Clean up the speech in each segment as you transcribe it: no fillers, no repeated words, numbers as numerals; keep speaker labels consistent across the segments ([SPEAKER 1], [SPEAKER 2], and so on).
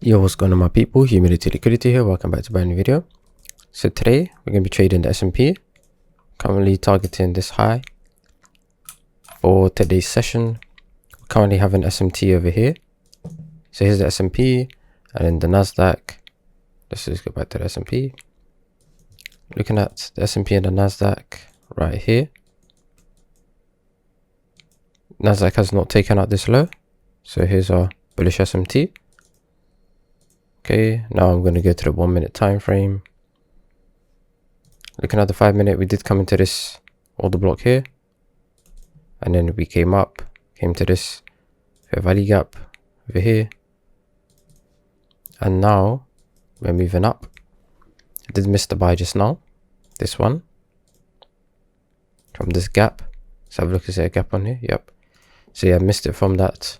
[SPEAKER 1] Yo, what's going on, my people? HumidityLiquidity here. Welcome back to a brand new video. So today we're going to be trading the S&P, currently targeting this high for today's session. We currently have an SMT over here. So here's the S&P and then the Nasdaq. Let's just go back to the S&P. Looking at the S&P and the Nasdaq right here. Nasdaq has not taken out this low. So here's our bullish SMT. Okay, now I'm going to go to the 1 minute time frame. Looking at the 5 minute, we did come into this order block here, and then we came to this fair value gap over here, and now we're moving up. I did miss the buy just now, this one from this gap. Let's have a look. Is there a gap on here? Yep. So yeah, I missed it from that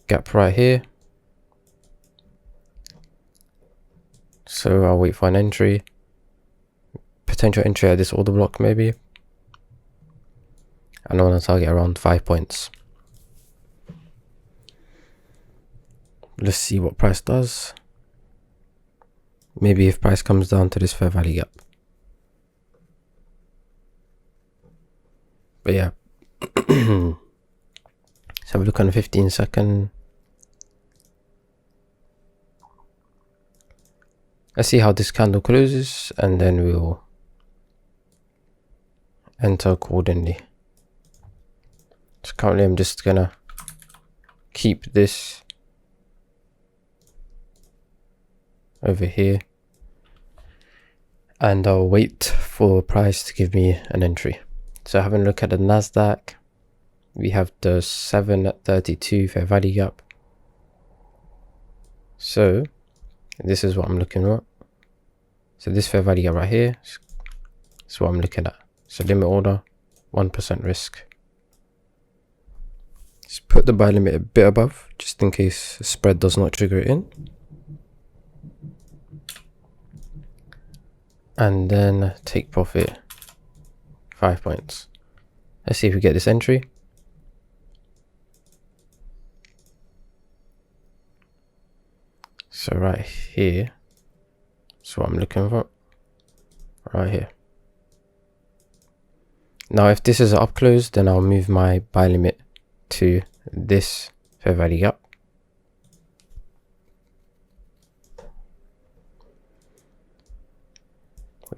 [SPEAKER 1] gap right here. So I'll wait for an entry, potential entry at this order block maybe, and I want to target around 5 points. Let's see what price does. Maybe if price comes down to this fair value gap. But yeah, let's have a look on the 15-second. Let's see how this candle closes, and then we'll enter accordingly. So currently I'm just gonna keep this over here, and I'll wait for price to give me an entry. So having a look at the Nasdaq, we have the 732 fair value gap. So this is what I'm looking at. So this fair value gap right here is what I'm looking at. So limit order, 1% risk. Just put the buy limit a bit above, just in case the spread does not trigger it in. And then take profit, 5 points. Let's see if we get this entry. So right here, that's what I'm looking for, right here. Now if this is up close, then I'll move my buy limit to this fair value gap.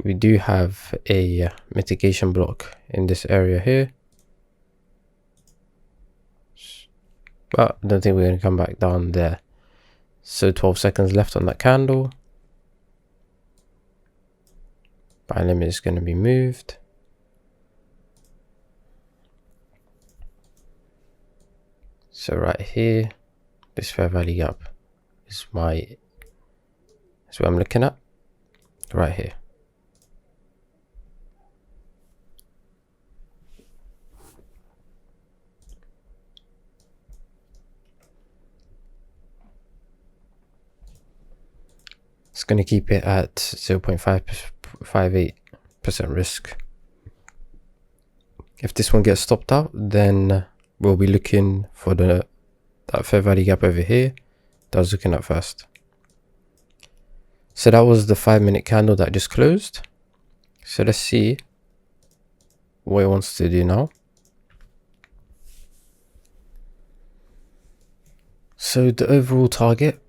[SPEAKER 1] We do have a mitigation block in this area here, but I don't think we're going to come back down there. So 12 seconds left on that candle. Buy limit is going to be moved. So right here, this fair value gap is what I'm looking at right here. It's going to keep it at 0.558% risk. If this one gets stopped out, then we'll be looking for that fair value gap over here that I was looking at first. So that was the 5 minute candle that just closed. So let's see what it wants to do now. So the overall target,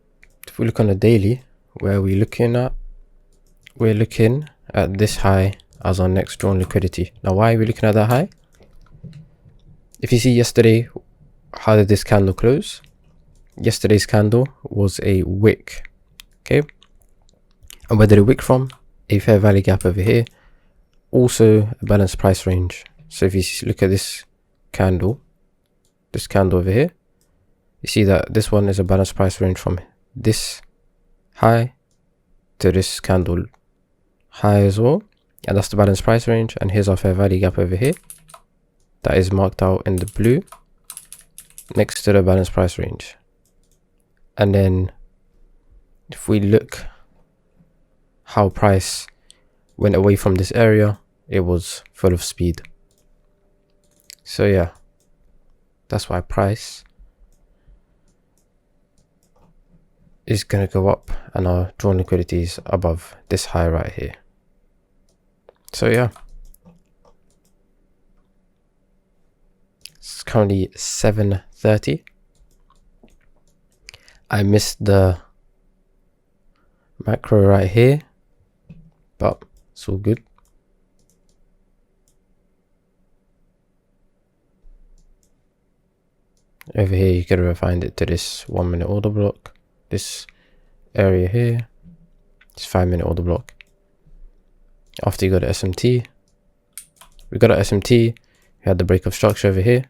[SPEAKER 1] if we look on the daily, where we're looking at this high as our next drawn liquidity. Now why are we looking at that high? If you see yesterday, how did this candle close? Yesterday's candle was a wick. Okay, and where did it wick from? A fair value gap over here, also a balanced price range. So if you look at this candle over here, you see that this one is a balanced price range from this high to this candle high as well, and that's the balanced price range. And here's our fair value gap over here that is marked out in the blue next to the balanced price range. And then if we look how price went away from this area, it was full of speed. So yeah, that's why price is going to go up, and our drawn liquidity is above this high right here. So yeah, it's currently 7:30. I missed the macro right here, but it's all good. Over here you could refine it to this 1 minute order block, this area here, this 5 minute order block. After you got the SMT, we got an SMT, we had the break of structure over here,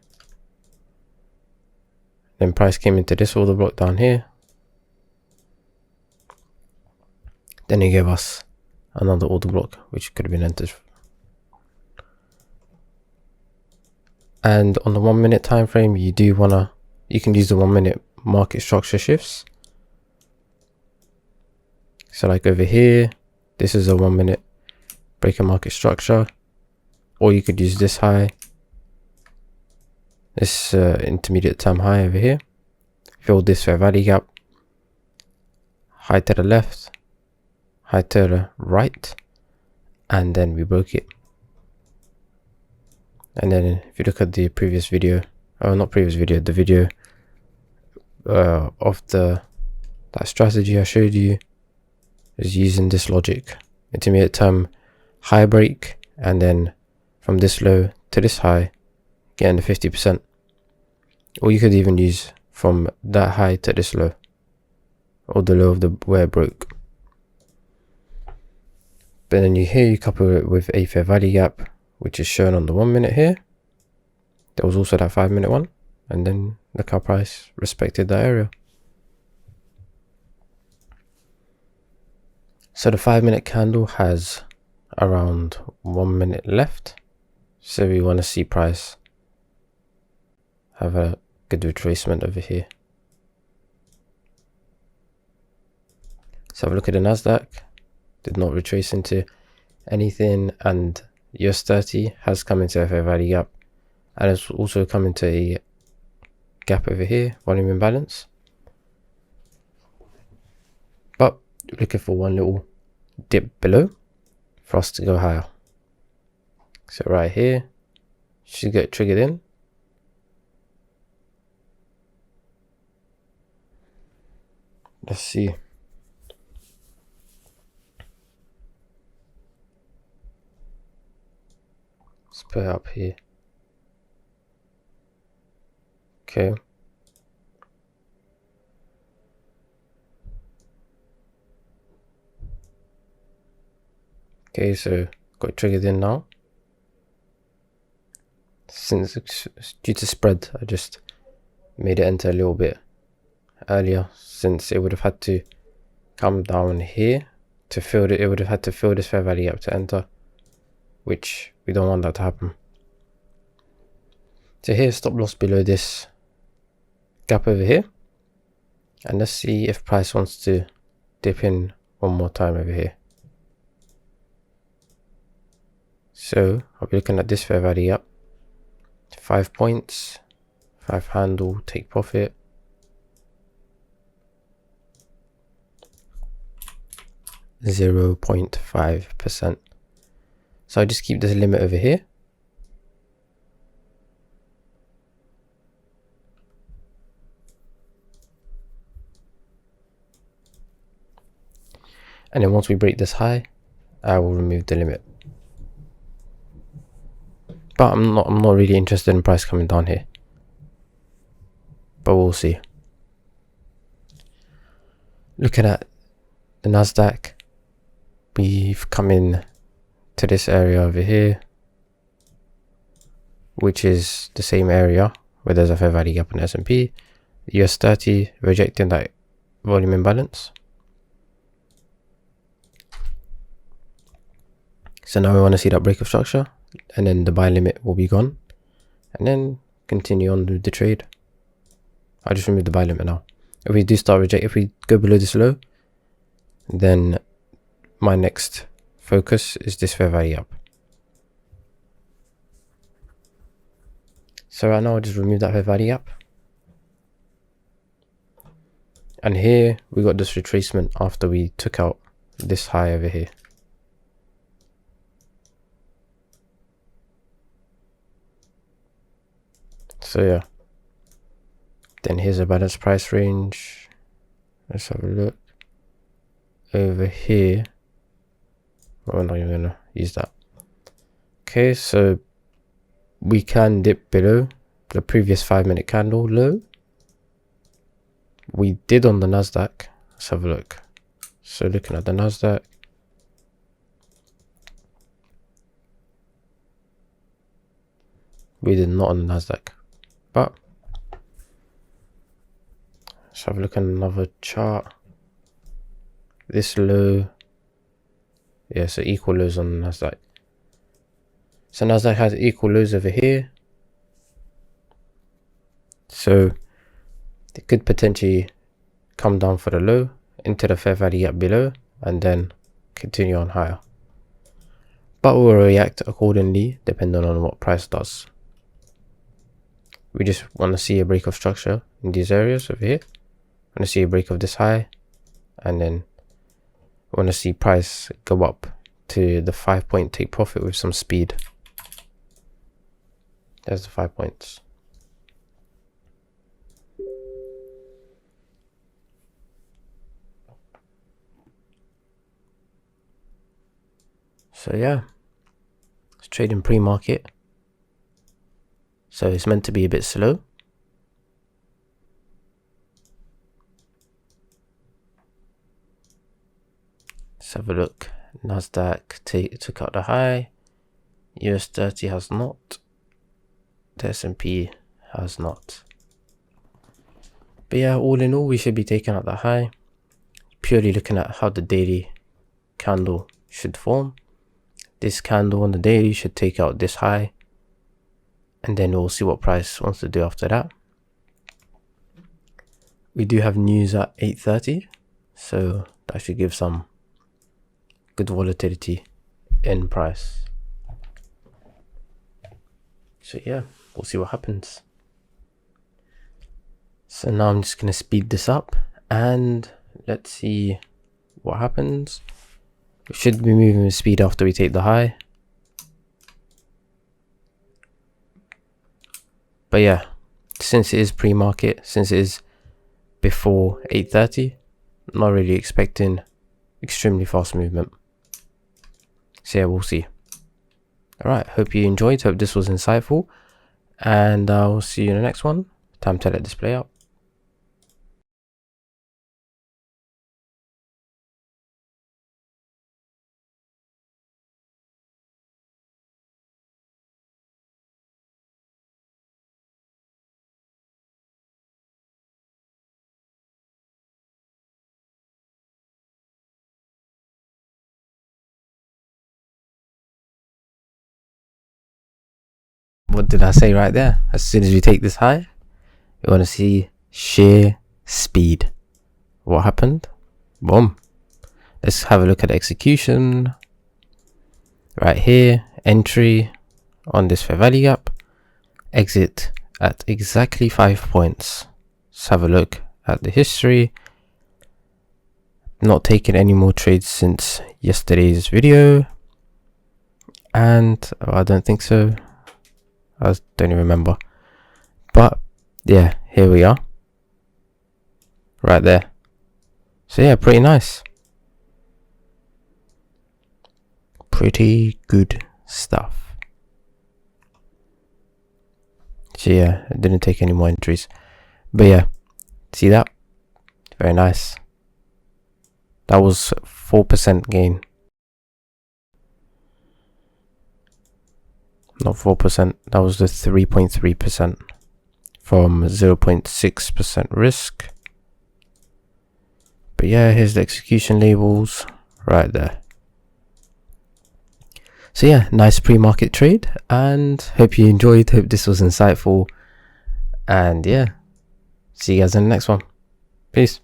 [SPEAKER 1] then price came into this order block down here, then he gave us another order block which could have been entered. And on the 1 minute time frame, you can use the 1 minute market structure shifts. So like over here, this is a 1 minute break of market structure, or you could use this high, this intermediate term high over here, fill this fair value gap, high to the left, high to the right, and then we broke it. And then if you look at the previous video, not previous video, the video of that strategy I showed you is using this logic: intermediate term high break, and then from this low to this high, getting the 50%. Or you could even use from that high to this low, or the low of the where it broke. But then you couple it with a fair value gap, which is shown on the 1 minute here. There was also that 5 minute one, and then look how price respected that area. So the 5 minute candle has around 1 minute left, so we want to see price have a good retracement over here. So have a look at the Nasdaq, did not retrace into anything, and US 30 has come into a fair value gap, and it's also come into a gap over here, volume imbalance. But looking for one little dip below for us to go higher. So right here should get triggered in. Let's see. Let's put it up here. Okay. Okay, so got triggered in now. Since it's due to spread, I just made it enter a little bit earlier, since it would have had to come down here to fill it. It would have had to fill this fair value gap to enter, which we don't want that to happen. So here's stop loss below this gap over here, and let's see if price wants to dip in one more time over here. So I'll be looking at this fair value gap, 5 points, 5 handle, take profit. .5%. So I just keep this limit over here. And then once we break this high, I will remove the limit. But I'm not really interested in price coming down here. But we'll see. Looking at the Nasdaq, we've come in to this area over here, which is the same area where there's a fair value gap on S&P. US 30 rejecting that volume imbalance. So now we want to see that break of structure, and then the buy limit will be gone, and then continue on with the trade. I just remove the buy limit now. If we do start reject, if we go below this low, then my next focus is this fair value up. So right now I'll just remove that fair value up, And here we got this retracement after we took out this high over here. So yeah, then here's a balanced price range. Let's have a look over here. We're not even gonna use that. Okay, so we can dip below the previous 5-minute candle low. We did on the Nasdaq. Let's have a look. So looking at the Nasdaq, we did not on the Nasdaq, but let's have a look at another chart. This low, yeah, so equal lows on the Nasdaq. So Nasdaq has equal lows over here, so it could potentially come down for the low into the fair value gap below and then continue on higher, but we'll react accordingly depending on what price does. We just want to see a break of structure in these areas over here. Want to see a break of this high, and then want to see price go up to the 5-point take profit with some speed. There's the 5 points. So yeah, it's trading pre-market, so it's meant to be a bit slow. Let's have a look. Nasdaq took out the high. US 30 has not. The S&P has not. But yeah, all in all, we should be taking out the high. Purely looking at how the daily candle should form. This candle on the daily should take out this high, and then we'll see what price wants to do after that. We do have news at 8:30, so that should give some good volatility in price. So yeah, we'll see what happens. So now I'm just going to speed this up and let's see what happens. We should be moving with speed after we take the high. But yeah, since it is pre-market, since it is before 8:30, not really expecting extremely fast movement. So yeah, we'll see. Alright, hope you enjoyed, hope this was insightful, and I'll see you in the next one. Time to let this play out. What did I say right there? As soon as we take this high, we want to see sheer speed. What happened? Boom. Let's have a look at the execution. Right here, entry on this fair value gap, exit at exactly 5 points. Let's have a look at the history. Not taking any more trades since yesterday's video, and I don't think so. I don't even remember, but yeah, here we are right there. So yeah, pretty nice, pretty good stuff. So yeah, I didn't take any more entries, but yeah, see that? Very nice. That was 4% gain. Not 4%, that was the 3.3% from 0.6% risk. But yeah, here's the execution labels right there. So yeah, nice pre-market trade, and hope you enjoyed, hope this was insightful, and yeah, see you guys in the next one. Peace.